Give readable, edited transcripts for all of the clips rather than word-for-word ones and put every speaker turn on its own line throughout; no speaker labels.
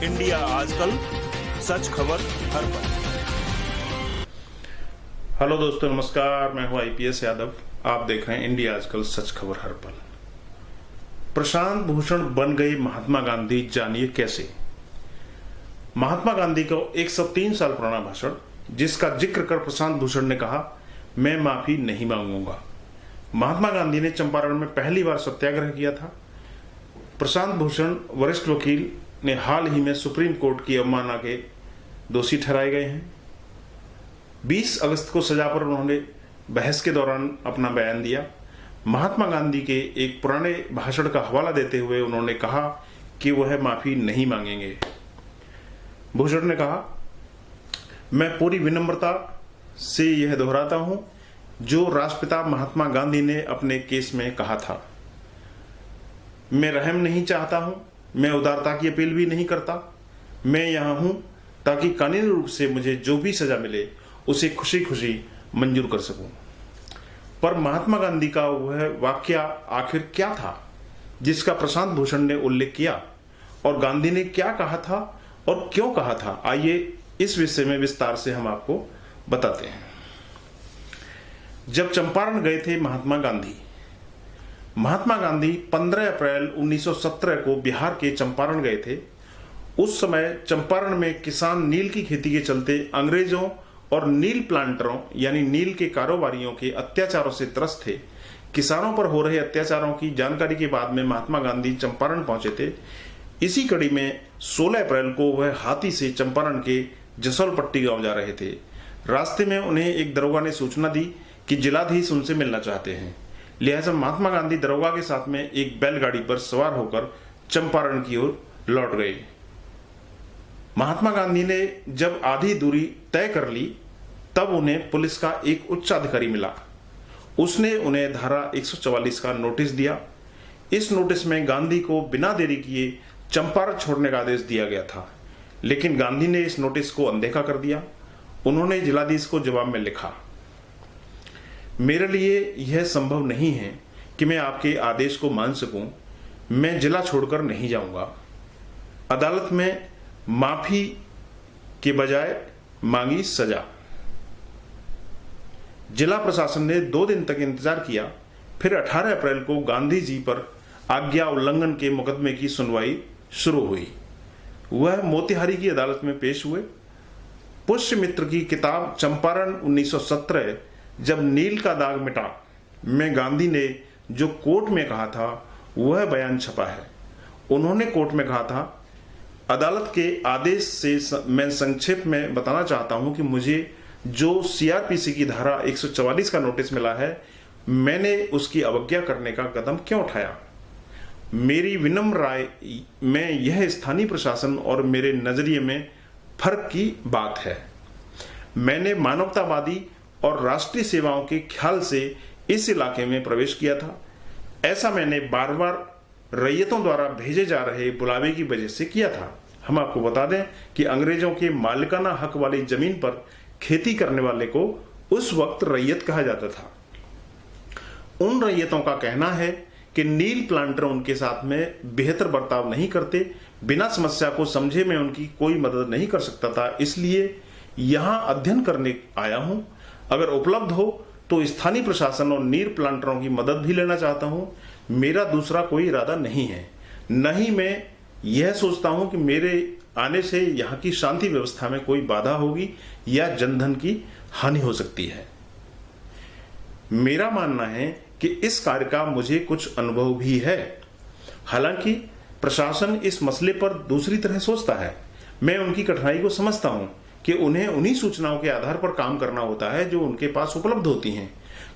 India आजकल, सच खबर हर पल।
हेलो दोस्तों, नमस्कार। मैं हूं आईपीएस यादव। आप देख रहे हैं इंडिया आजकल, सच खबर हर पल। प्रशांत भूषण बन गए महात्मा गांधी, जानिए कैसे। महात्मा गांधी का 103 साल पुराना भाषण, जिसका जिक्र कर प्रशांत भूषण ने कहा, मैं माफी नहीं मांगूंगा। महात्मा गांधी ने चंपारण में पहली बार सत्याग्रह किया था। प्रशांत भूषण वरिष्ठ वकील ने हाल ही में सुप्रीम कोर्ट की अवमानना के दोषी ठहराए गए हैं। 20 अगस्त को सजा पर उन्होंने बहस के दौरान अपना बयान दिया। महात्मा गांधी के एक पुराने भाषण का हवाला देते हुए उन्होंने कहा कि वह माफी नहीं मांगेंगे। भूषण ने कहा, मैं पूरी विनम्रता से यह दोहराता हूं जो राष्ट्रपिता महात्मा गांधी ने अपने केस में कहा था। मैं रहम नहीं चाहता हूं, मैं उदारता की अपील भी नहीं करता। मैं यहां हूं ताकि कानूनी रूप से मुझे जो भी सजा मिले उसे खुशी खुशी मंजूर कर सकूं। पर महात्मा गांधी का वह वाक्य आखिर क्या था जिसका प्रशांत भूषण ने उल्लेख किया, और गांधी ने क्या कहा था और क्यों कहा था? आइए इस विषय में विस्तार से हम आपको बताते हैं। जब चंपारण गए थे महात्मा गांधी 15 अप्रैल 1917 को बिहार के चंपारण गए थे। उस समय चंपारण में किसान नील की खेती के चलते अंग्रेजों और नील प्लांटरों यानी नील के कारोबारियों के अत्याचारों से त्रस्त थे। किसानों पर हो रहे अत्याचारों की जानकारी के बाद में महात्मा गांधी चंपारण पहुंचे थे। इसी कड़ी में 16 अप्रैल को वह हाथी से चंपारण के जसौलपट्टी गांव जा रहे थे। रास्ते में उन्हें एक दरोगा ने सूचना दी कि जिलाधीश उनसे मिलना चाहते हैं। लिहाजा महात्मा गांधी दरोगा के साथ में एक बैलगाड़ी पर सवार होकर चंपारण की ओर लौट गए। महात्मा गांधी ने जब आधी दूरी तय कर ली तब उन्हें पुलिस का एक उच्च अधिकारी मिला। उसने उन्हें धारा 144 का नोटिस दिया। इस नोटिस में गांधी को बिना देरी किए चंपारण छोड़ने का आदेश दिया गया था, लेकिन गांधी ने इस नोटिस को अनदेखा कर दिया। उन्होंने जिलाधीश को जवाब में लिखा, मेरे लिए यह संभव नहीं है कि मैं आपके आदेश को मान सकूं। मैं जिला छोड़कर नहीं जाऊंगा। अदालत में माफी के बजाय मांगी सजा। जिला प्रशासन ने 2 दिन तक इंतजार किया। फिर 18 अप्रैल को गांधी जी पर आज्ञा उल्लंघन के मुकदमे की सुनवाई शुरू हुई। वह मोतिहारी की अदालत में पेश हुए। पुष्यमित्र की किताब चंपारण 1917 जब नील का दाग मिटा में गांधी ने जो कोर्ट में कहा था वह बयान छपा है। उन्होंने कोर्ट में कहा था, अदालत के आदेश से मैं संक्षेप में बताना चाहता हूं कि मुझे जो सीआरपीसी की धारा 144 का नोटिस मिला है, मैंने उसकी अवज्ञा करने का कदम क्यों उठाया। मेरी विनम्र राय में यह स्थानीय प्रशासन और मेरे नजरिए में फर्क की बात है। मैंने मानवतावादी और राष्ट्रीय सेवाओं के ख्याल से इस इलाके में प्रवेश किया था। ऐसा मैंने बार बार रैयतों द्वारा भेजे जा रहे बुलावे की वजह से किया था। हम आपको बता दें कि अंग्रेजों के मालिकाना हक वाली जमीन पर खेती करने वाले को उस वक्त रैयत कहा जाता था। उन रैयतों का कहना है कि नील प्लांटर उनके साथ में बेहतर बर्ताव नहीं करते, बिना समस्या को समझे मैं उनकी कोई मदद नहीं कर सकता था, इसलिए यहां अध्ययन करने आया हूं। अगर उपलब्ध हो तो स्थानीय प्रशासन और नील प्लांटरों की मदद भी लेना चाहता हूं। मेरा दूसरा कोई इरादा नहीं है। न ही मैं यह सोचता हूं कि मेरे आने से यहां की शांति व्यवस्था में कोई बाधा होगी या जनधन की हानि हो सकती है। मेरा मानना है कि इस कार्य का मुझे कुछ अनुभव भी है। हालांकि प्रशासन इस मसले पर दूसरी तरह सोचता है। मैं उनकी कठिनाई को समझता हूं कि उन्हें उन्हीं सूचनाओं के आधार पर काम करना होता है जो उनके पास उपलब्ध होती हैं।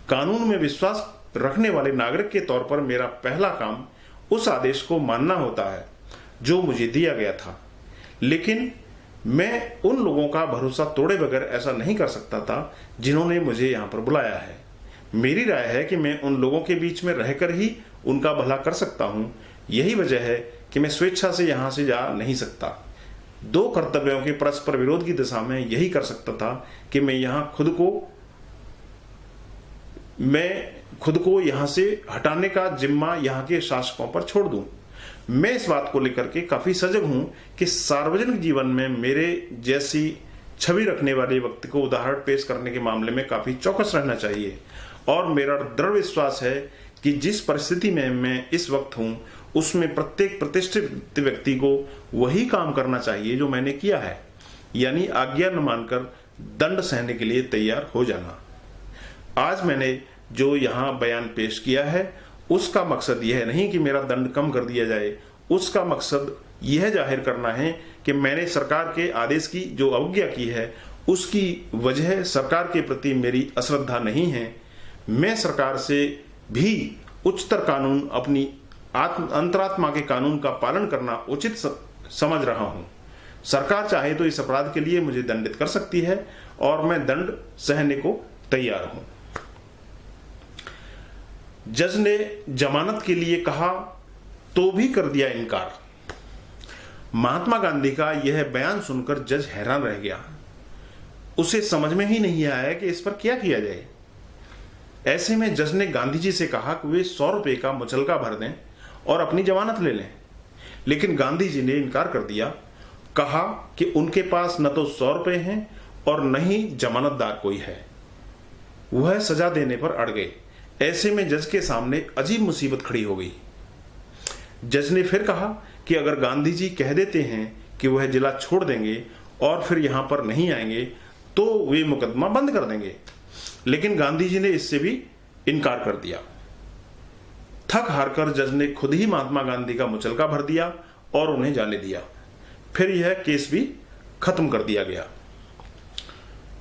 कानून में विश्वास रखने वाले नागरिक के तौर पर मेरा पहला काम उस आदेश को मानना होता है जो मुझे दिया गया था, लेकिन मैं उन लोगों का भरोसा तोड़े बगैर ऐसा नहीं कर सकता था जिन्होंने मुझे यहां पर बुलाया है। मेरी राय है कि मैं उन लोगों के बीच में रहकर ही उनका भला कर सकता हूं। यही वजह है कि मैं स्वेच्छा से यहां से जा नहीं सकता। 2 कर्तव्यों के परस्पर विरोध की दिशा में यही कर सकता था कि मैं खुद को यहां से हटाने का जिम्मा यहां के शासकों पर छोड़ दूं। मैं इस बात को लेकर के काफी सजग हूं कि सार्वजनिक जीवन में मेरे जैसी छवि रखने वाले व्यक्ति को उदाहरण पेश करने के मामले में काफी चौकस रहना चाहिए। और मेरा दृढ़ विश्वास है कि जिस परिस्थिति में मैं इस वक्त हूं उसमें प्रत्येक प्रतिष्ठित व्यक्ति को वही काम करना चाहिए जो मैंने किया है, यानी आज्ञा न मानकर दंड सहने के लिए तैयार हो जाना। आज मैंने जो यहां बयान पेश किया है उसका मकसद यह नहीं कि मेरा दंड कम कर दिया जाए, उसका मकसद यह जाहिर करना है कि मैंने सरकार के आदेश की जो अवज्ञा की है उसकी वजह सरकार के प्रति मेरी अश्रद्धा नहीं है। मैं सरकार से भी उच्चतर कानून, अपनी अंतरात्मा के कानून का पालन करना उचित समझ रहा हूं। सरकार चाहे तो इस अपराध के लिए मुझे दंडित कर सकती है और मैं दंड सहने को तैयार हूं। जज ने जमानत के लिए कहा तो भी कर दिया इनकार। महात्मा गांधी का यह बयान सुनकर जज हैरान रह गया। उसे समझ में ही नहीं आया कि इस पर क्या किया जाए। ऐसे में जज ने गांधी जी से कहा कि वे 100 रुपए का मुचलका भर दें और अपनी जमानत ले लें, लेकिन गांधी जी ने इनकार कर दिया। कहा कि उनके पास न तो 100 रुपए हैं और न ही जमानतदार कोई है। वह सजा देने पर अड़ गए। ऐसे में जज के सामने अजीब मुसीबत खड़ी हो गई। जज ने फिर कहा कि अगर गांधी जी कह देते हैं कि वह जिला छोड़ देंगे और फिर यहां पर नहीं आएंगे तो वे मुकदमा बंद कर देंगे, लेकिन गांधी जी ने इससे भी इनकार कर दिया। थक हारकर जज ने खुद ही महात्मा गांधी का मुचलका भर दिया और उन्हें जाने दिया। फिर यह केस भी खत्म कर दिया गया।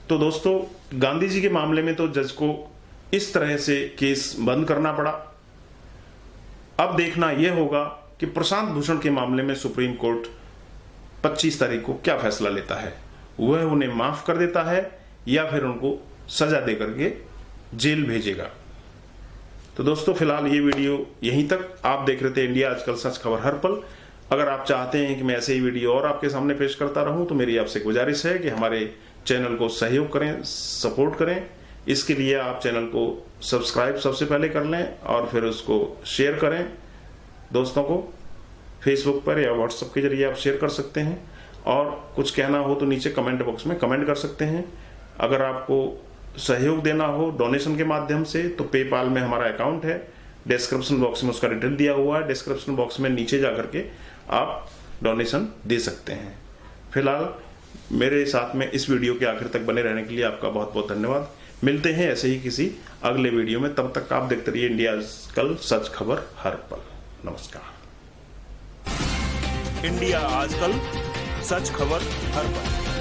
तो दोस्तों, गांधी जी के मामले में तो जज को इस तरह से केस बंद करना पड़ा। अब देखना यह होगा कि प्रशांत भूषण के मामले में सुप्रीम कोर्ट 25 तारीख को क्या फैसला लेता है। वह उन्हें माफ कर देता है या फिर उनको सजा देकर के जेल भेजेगा। तो दोस्तों, फिलहाल ये वीडियो यहीं तक। आप देख रहे थे इंडिया आजकल, सच खबर हर पल। अगर आप चाहते हैं कि मैं ऐसे ही वीडियो और आपके सामने पेश करता रहूं तो मेरी आपसे गुजारिश है कि हमारे चैनल को सहयोग करें, सपोर्ट करें। इसके लिए आप चैनल को सब्सक्राइब सबसे पहले कर लें और फिर उसको शेयर करें दोस्तों को। फेसबुक पर या व्हाट्सएप के जरिए आप शेयर कर सकते हैं और कुछ कहना हो तो नीचे कमेंट बॉक्स में कमेंट कर सकते हैं। अगर आपको सहयोग देना हो डोनेशन के माध्यम से तो पेपाल में हमारा अकाउंट है, डिस्क्रिप्शन बॉक्स में उसका डिटेल दिया हुआ है। डिस्क्रिप्शन बॉक्स में नीचे जाकर के आप डोनेशन दे सकते हैं। फिलहाल मेरे साथ में इस वीडियो के आखिर तक बने रहने के लिए आपका बहुत बहुत धन्यवाद। मिलते हैं ऐसे ही किसी अगले वीडियो में। तब तक आप देखते रहिए इंडिया आजकल, सच खबर हर पल। नमस्कार।
इंडिया आजकल, सच खबर हर पल।